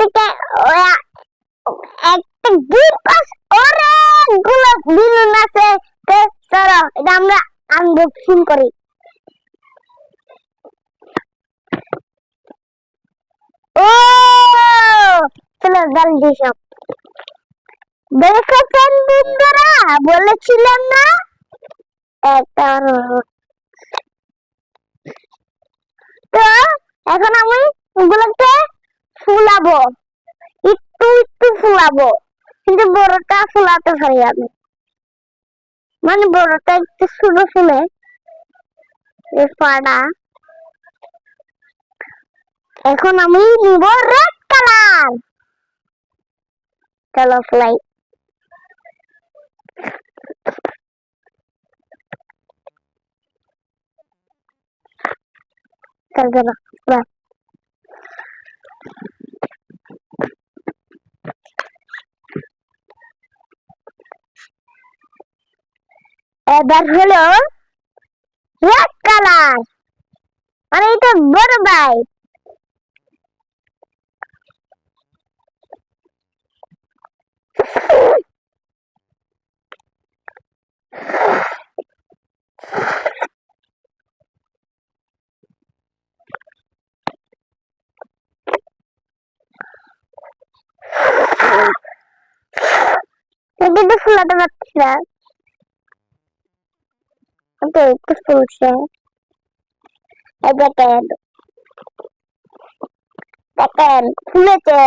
এটা একটা গিপাস অনেকগুলো বেলুন আছে। চলো এটা আমরা আনবক্সিং করি। ও চলো জলদি সব দেখেছেন বন্ধুরা, বলেছিলাম না একটা। তো এখন আমি ওগুলোকে ফুলাবো, একটু একটু ফুলাবো, কিন্তু বড়টা ফুলাতে পারি আমি, মানে বড়টা একটু ছোট ফুলে পাড়া। এখন আমি নিব রেড কালার। চলো ফ্লাই। চলো ফ্লাই। এবার হলো রেড কালার, মানে এটা বড় ভাই। এটা ফুলাতে পারছি না, একটু ফুলছে। দেখেন দেখেন ফুলেছে।